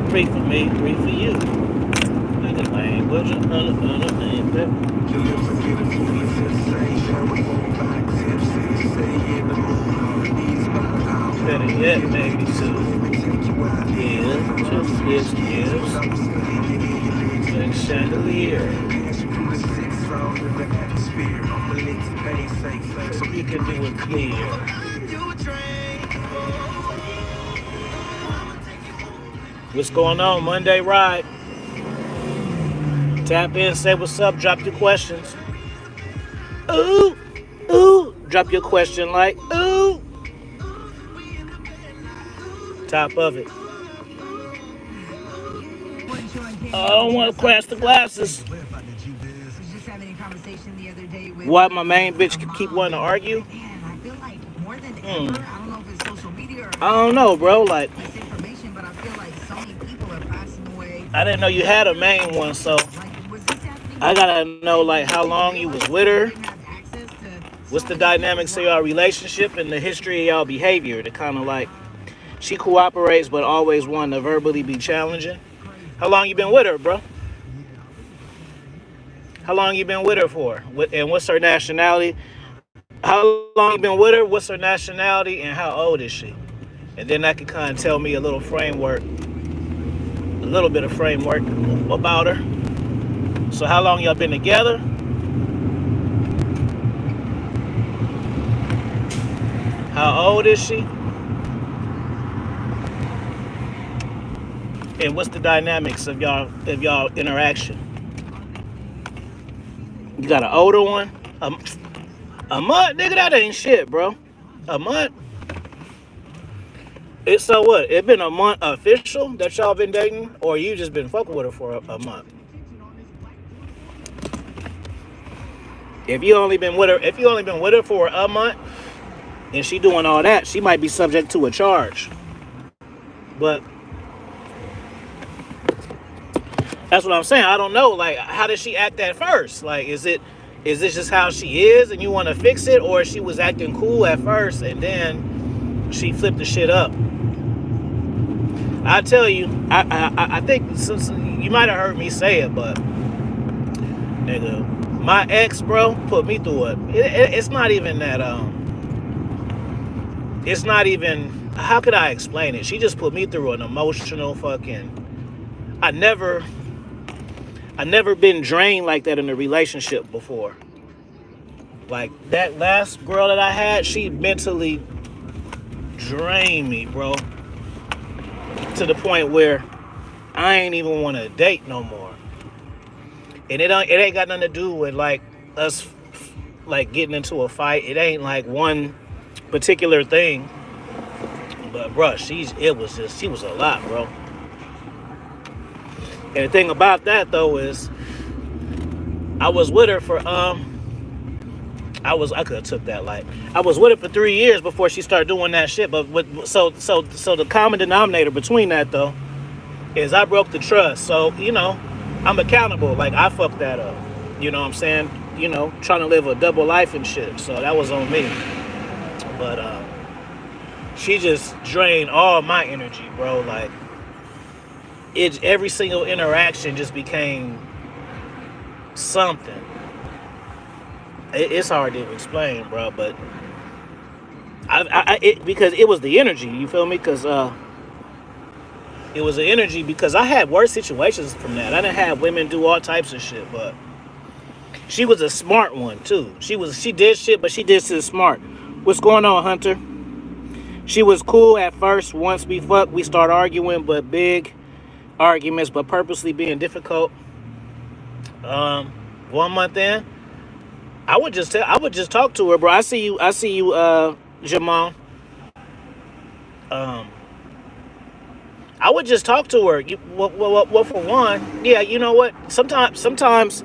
Three for me, three for you. Nigga, language, better yet, maybe two. Yeah, just gifts. Like chandelier. So we can do it clear. What's going on? Monday ride. Tap in, say what's up, drop your questions. Ooh, ooh. Drop your question like, ooh. Top of it. I don't want to crash the glasses. Why my main bitch keep wanting to argue? I don't know, bro. Like, I didn't know you had a main one, so I gotta know like how long you was with her. What's the dynamics of y'all relationship and the history of y'all behavior? To kind of like, she cooperates but always wanting to verbally be challenging. How long you been with her, bro? How long you been with her for? And what's her nationality? How long you been with her? What's her nationality? And how old is she? And then that can kind of tell me a little framework, a little bit of framework about her. So how long y'all been together? How old is she? And what's the dynamics of y'all interaction? You got an older one? A month, nigga, that ain't shit, bro. A month? It's so what? It been a month official that y'all been dating, or you just been fucking with her for a month? If you only been with her for a month, and she doing all that, she might be subject to a charge. But that's what I'm saying. I don't know. Like, how did she act at first? Like, is this just how she is, and you want to fix it, or she was acting cool at first, and then she flipped the shit up? I tell you, I think you might have heard me say it, but nigga, my ex, bro, put me through it. It's not even that. It's not even. How could I explain it? She just put me through an emotional fucking. I never been drained like that in a relationship before. Like that last girl that I had, she mentally drained me, bro. To the point where I ain't even want to date no more. And it ain't got nothing to do with like us like getting into a fight. It ain't like one particular thing. But bro, she was a lot, bro. And the thing about that though is I was with her for I could have took that like I was with her for 3 years before she started doing that shit. But so the common denominator between that though is I broke the trust. So, you know, I'm accountable. Like I fucked that up. You know what I'm saying? You know, trying to live a double life and shit. So that was on me. But she just drained all my energy, bro. Like every single interaction just became something. It's hard to explain, bro, but because it was the energy, you feel me? Because it was the energy because I had worse situations from that. I didn't have women do all types of shit, but she was a smart one too. She did shit, but she did shit smart. What's going on, Hunter? She was cool at first. Once we fucked, we start arguing, but big arguments, but purposely being difficult. 1 month in, I would just talk to her, bro. I see you, Jamal. I would just talk to her. Well, for one, yeah, you know what? Sometimes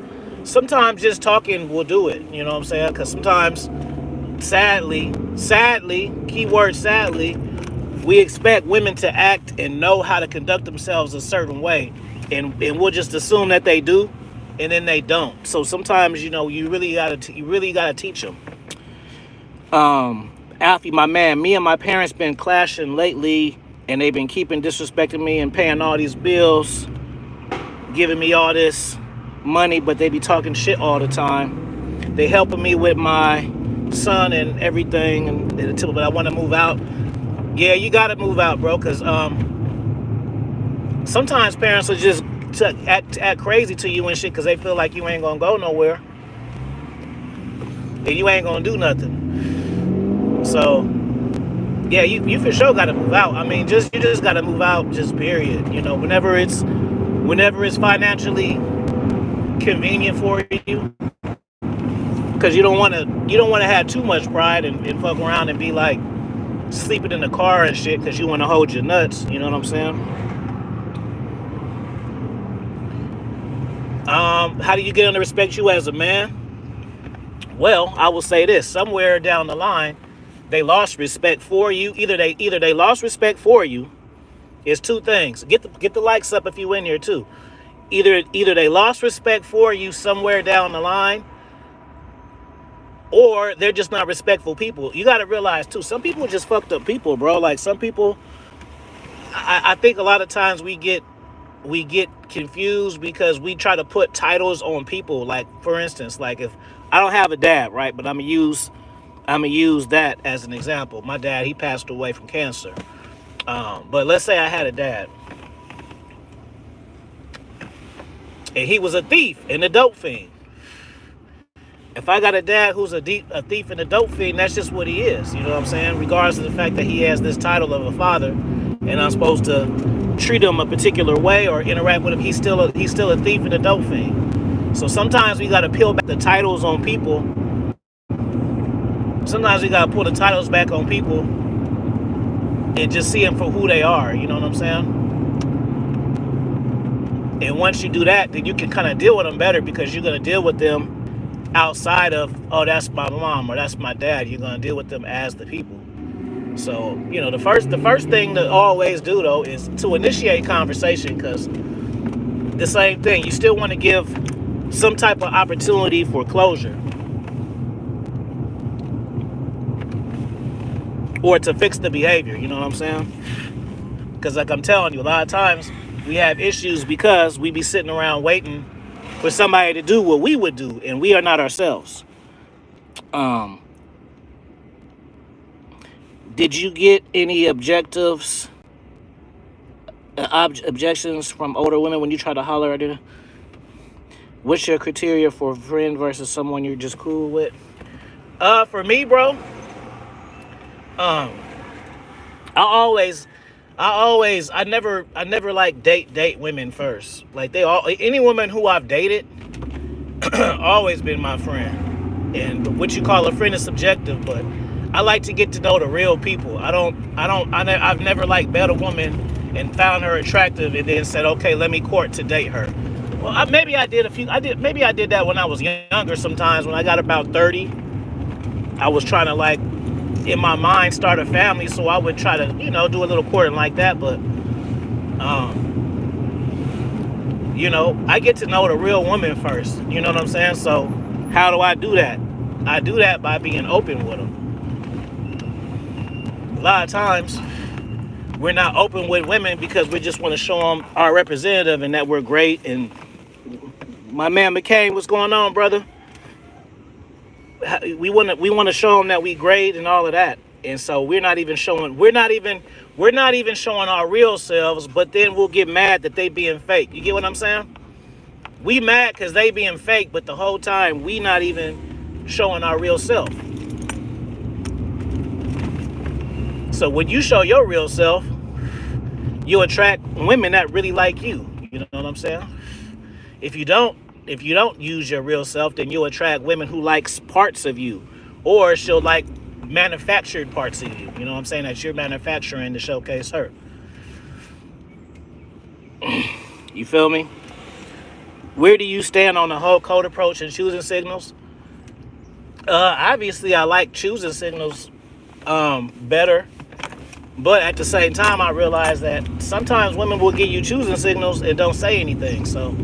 just talking will do it. You know what I'm saying? Because sometimes, sadly, keyword sadly, we expect women to act and know how to conduct themselves a certain way, and we'll just assume that they do, and then they don't. So sometimes, you know, you really gotta teach them. Alfie, my man, me and my parents been clashing lately, and they've been keeping disrespecting me and paying all these bills, giving me all this money, but they be talking shit all the time. They helping me with my son and everything, but I want to move out. Yeah, you gotta move out, bro, because sometimes parents will just act crazy to you and shit because they feel like you ain't gonna go nowhere and you ain't gonna do nothing. So yeah, you for sure gotta move out. I mean, you just gotta move out, just period. You know, whenever it's financially convenient for you, because you don't want to have too much pride and fuck around and be like sleeping in the car and shit because you want to hold your nuts. You know what I'm saying? How do you get them to respect you as a man? Well, I will say this: somewhere down the line, they lost respect for you. Either they lost respect for you. It's two things. Get the likes up if you in here too. Either they lost respect for you somewhere down the line, or they're just not respectful people. You got to realize too, some people are just fucked up people, bro. Like some people, I think a lot of times we get confused because we try to put titles on people. Like for instance, like if I don't have a dad, right? But I'm gonna use that as an example. My dad, he passed away from cancer. But let's say I had a dad, and he was a thief and a dope fiend. If I got a dad who's a thief and a dope fiend, that's just what he is. You know what I'm saying? Regardless of the fact that he has this title of a father, and I'm supposed to treat him a particular way or interact with him, he's still a thief and a dope fiend. So sometimes we got to peel back the titles on people. Sometimes we got to pull the titles back on people and just see them for who they are. You know what I'm saying? And once you do that, then you can kind of deal with them better, because you're going to deal with them outside of, oh, that's my mom or that's my dad. You're going to deal with them as the people. So, you know, the first thing to always do, though, is to initiate conversation, because the same thing, you still want to give some type of opportunity for closure or to fix the behavior. You know what I'm saying? Because like I'm telling you, a lot of times we have issues because we be sitting around waiting for somebody to do what we would do, and we are not ourselves. Did you get any objections from older women when you try to holler at her? What's your criteria for a friend versus someone you're just cool with? For me, bro, I never like date women first. Like any woman who I've dated always been my friend. And what you call a friend is subjective, but I like to get to know the real people. I've never like met a woman and found her attractive and then said, okay, let me court to date her. Well, maybe I did that when I was younger. Sometimes when I got about 30, I was trying to like, in my mind, start a family, so I would try to, do a little courting like that. But I get to know the real woman first. You know what I'm saying? So how do I do that? I do that by being open with them. A lot of times we're not open with women because we just want to show them our representative and that we're great. And my man McCain, what's going on, brother? We want to show them that we great and all of that, and so we're not even showing our real selves. But then we'll get mad that they being fake. You get what I'm saying? We mad because they being fake, but the whole time we not even showing our real self. So when you show your real self, you attract women that really like you. You know what I'm saying? If you don't use your real self, then you'll attract women who likes parts of you, or she'll like manufactured parts of you. You know what I'm saying? That you're manufacturing to showcase her. You feel me? Where do you stand on the whole code approach and choosing signals? Obviously, I like choosing signals better. But at the same time, I realize that sometimes women will give you choosing signals and don't say anything. So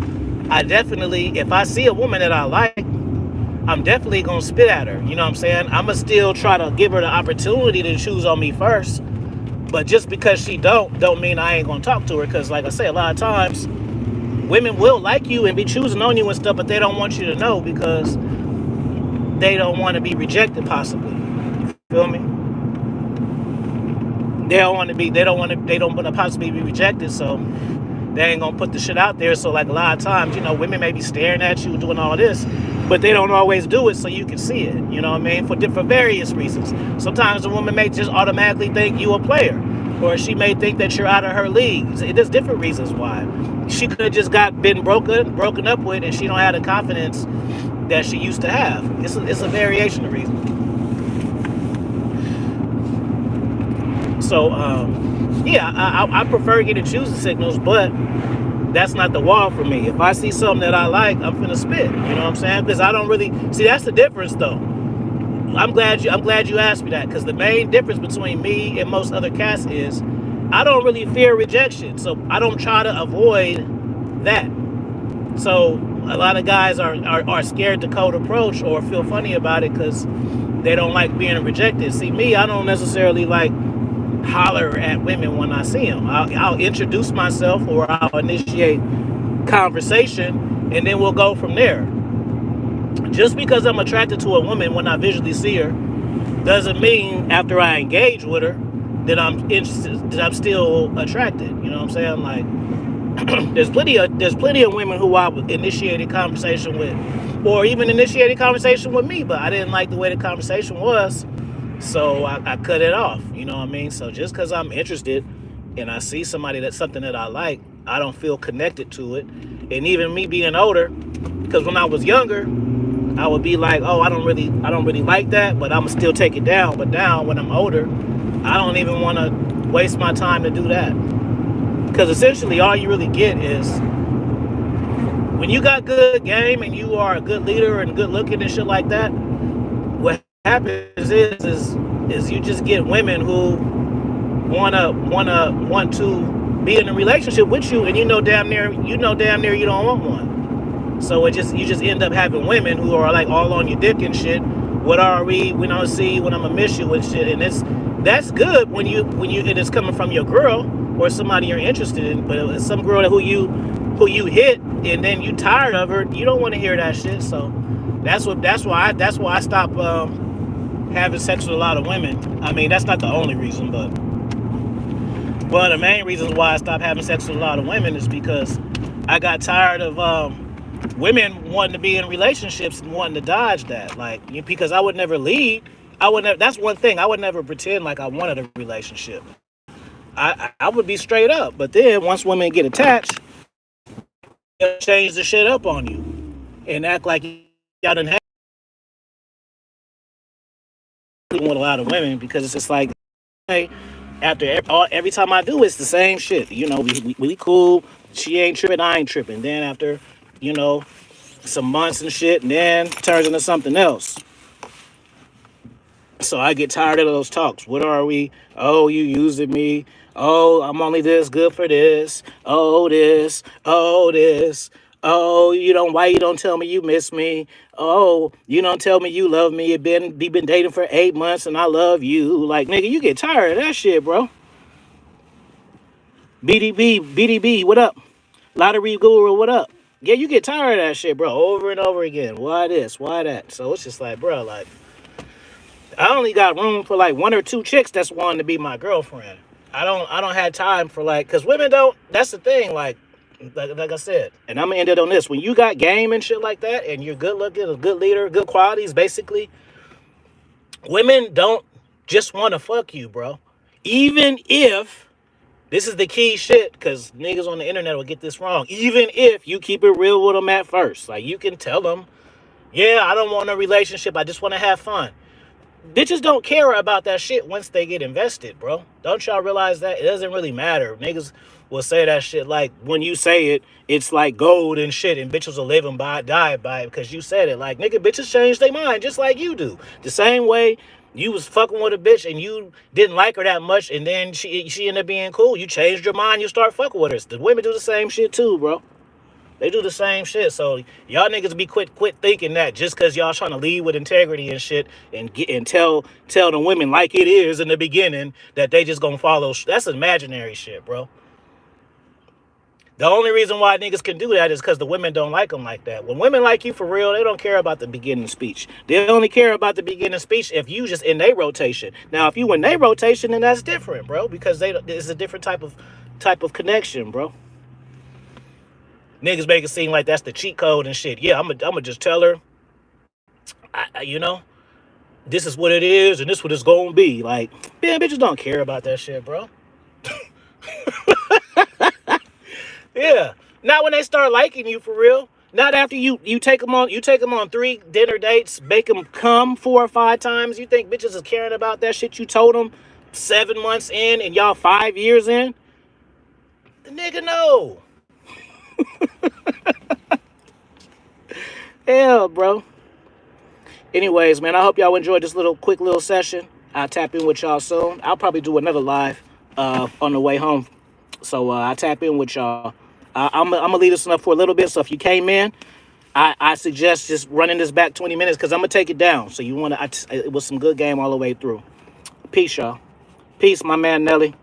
I definitely, if I see a woman that I like, I'm definitely going to spit at her. You know what I'm saying? I'm going to still try to give her the opportunity to choose on me first. But just because she don't mean I ain't gonna talk to her. Cause like I say, a lot of times women will like you and be choosing on you and stuff, but they don't want you to know because they don't want to be rejected possibly. Feel me? They don't want to possibly be rejected, so they ain't gonna put the shit out there. So like a lot of times, women may be staring at you doing all this, but they don't always do it so you can see it. You know what I mean? For various reasons. Sometimes a woman may just automatically think you a player, or she may think that you're out of her league. There's different reasons why. She could have just been broken up with, and she don't have the confidence that she used to have. It's a variation of reasons. So yeah, I prefer getting choosing signals, but that's not the wall for me. If I see something that I like, I'm finna spit. You know what I'm saying? Because I don't really see, that's the difference though. I'm glad you asked me that, because the main difference between me and most other cats is I don't really fear rejection, so I don't try to avoid that. So a lot of guys are scared to cold approach or feel funny about it because they don't like being rejected. See, me, I don't necessarily like holler at women when I see them. I'll introduce myself, or I'll initiate conversation, and then we'll go from there. Just because I'm attracted to a woman when I visually see her doesn't mean after I engage with her that I'm interested, that I'm still attracted. You know what I'm saying? Like, there's plenty of women who I initiated conversation with, or even initiated conversation with me, but I didn't like the way the conversation was, so I cut it off. You know what I mean? So just because I'm interested and I see something that I like, I don't feel connected to it. And even me being older, because when I was younger, I would be like, oh, I don't really like that, but I'm gonna still take it down. But now when I'm older, I don't even want to waste my time to do that. Because essentially all you really get is, when you got good game and you are a good leader and good looking and shit like that, what happens is you just get women who want to be in a relationship with you, and you know damn near you don't want one. So you just end up having women who are like all on your dick and shit. What are we? We don't see when I'm gonna miss you and shit. And that's good when you and it's coming from your girl or somebody you're interested in. But it's some girl who you hit and then you tired of her, you don't want to hear that shit. So that's why I stopped having sex with a lot of women. I mean, that's not the only reason, but one of the main reasons why I stopped having sex with a lot of women is because I got tired of women wanting to be in relationships and wanting to dodge that. Like, because I would never lead. That's one thing. I would never pretend like I wanted a relationship. I would be straight up. But then once women get attached, they'll change the shit up on you and act like y'all done had with a lot of women, because it's just like, hey, after every time I do, it's the same shit. We cool. She ain't tripping, I ain't tripping. Then after, some months and shit, and then turns into something else. So I get tired of those talks. What are we? Oh, you using me. Oh, I'm only this good for this. Oh, this. Oh, this. Oh, why you don't tell me you miss me? Oh, you don't tell me you love me. We been dating for 8 months and I love you. Like, nigga, you get tired of that shit, bro. BDB, what up? Lottery Guru, what up? Yeah, you get tired of that shit, bro, over and over again. Why this? Why that? So it's just like, bro, like, I only got room for like 1 or 2 chicks that's wanting to be my girlfriend. I don't have time for, like, because women don't. That's the thing, like I said, and I'm gonna end it on this. When you got game and shit like that, and you're good looking, a good leader, good qualities, basically, women don't just want to fuck you, bro. Even if, this is the key shit, because niggas on the internet will get this wrong. Even if you keep it real with them at first, like, you can tell them, yeah, I don't want a relationship, I just want to have fun. Bitches don't care about that shit once they get invested, bro. Don't y'all realize that? It doesn't really matter. Niggas will say that shit like, when you say it, it's like gold and shit, and bitches will live and die by it because you said it. Like, nigga, bitches change their mind just like you do. The same way you was fucking with a bitch and you didn't like her that much, and then she ended up being cool. You changed your mind, you start fucking with her. The women do the same shit too, bro. They do the same shit. So y'all niggas be quit thinking that just because y'all trying to lead with integrity and shit and get and tell the women like it is in the beginning that they just gonna follow. That's imaginary shit, bro. The only reason why niggas can do that is because the women don't like them like that. When women like you for real, they don't care about the beginning speech. They only care about the beginning speech if you just in their rotation. Now, if you in their rotation, then that's different, bro, because it's a different type of connection, bro. Niggas make it seem like that's the cheat code and shit. Yeah, I'm gonna just tell her, this is what it is and this what it's gonna be. Like, man, bitches don't care about that shit, bro. Yeah. Not when they start liking you for real. Not after you take them on 3 dinner dates, make them come 4 or 5 times. You think bitches is caring about that shit you told them 7 months in and y'all 5 years in? The nigga know. Hell, bro. Anyways, man, I hope y'all enjoyed this quick little session. I'll tap in with y'all soon. I'll probably do another live on the way home. So I'll tap in with y'all. I'm gonna leave this up for a little bit. So if you came in, I suggest just running this back 20 minutes because I'm gonna take it down. So it was some good game all the way through. Peace, y'all. Peace, my man Nelly.